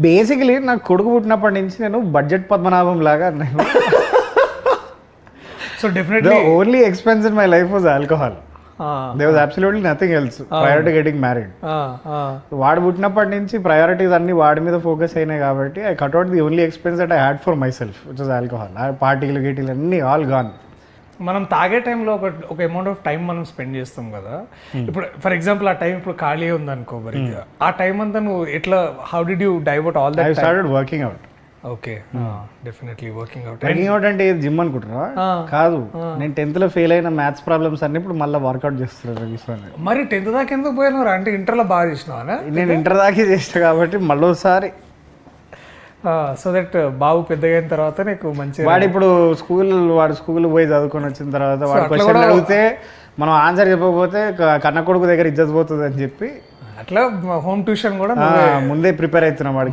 Basically నాకు కొడుకు పుట్టినప్పటి నుంచి నేను బడ్జెట్ పద్మనాభం లాగా నేను so definitely only expense in my life was alcohol. There was absolutely nothing else prior to getting married. వాడు పుట్టినప్పటి నుంచి ప్రయారిటీస్ అన్ని వాడి మీద ఫోకస్ అయినాయి కాబట్టి I cut out the only expense that I had for my self which was alcohol. పార్టీలు గీటీలు అన్ని ఆల్ గాన్. మనం తాగే టైంలో ఒక అమౌంట్ ఆఫ్ టైం మనం స్పెండ్ చేస్తాం కదా. ఇప్పుడు ఫర్ ఎగ్జాంపుల్ ఆ టైం ఇప్పుడు ఖాళీ ఉందనుకో మరి ఆ టైం అంతా నువ్వు ఎట్లా how did you divert all that? I started working out. Okay, definitely working out. Working out అంటే జిమ్ అనుకుంటున్నా కాదు. నేను 10th లో ఫెయిల్ అయిన మ్యాథ్స్ ప్రాబ్లమ్స్ అన్ని ఇప్పుడు మళ్ళీ వర్కౌట్ చేస్తున్నాను. మరి 10th దాకా ఎందుకు పోయినారు? అంటే ఇంటర్లో బాగా చేసినావా? నేను ఇంటర్ దాకా చేసిన కాబట్టి మళ్ళీసారి సో దట్ బాబు పెద్దగా అయిన తర్వాత నీకు మంచి వాడు ఇప్పుడు వాడు స్కూల్ పోయి చదువుకొని వచ్చిన తర్వాత వాడు క్వశ్చన్ అడిగితే మనం ఆన్సర్ చెప్పకపోతే కన్న కొడుకు దగ్గర ఇజ్జత్ పోతుంది అని చెప్పి అట్లా హోమ్ ట్యూషన్ కూడా ముందే ప్రిపేర్ అవుతున్నాం వాడికి.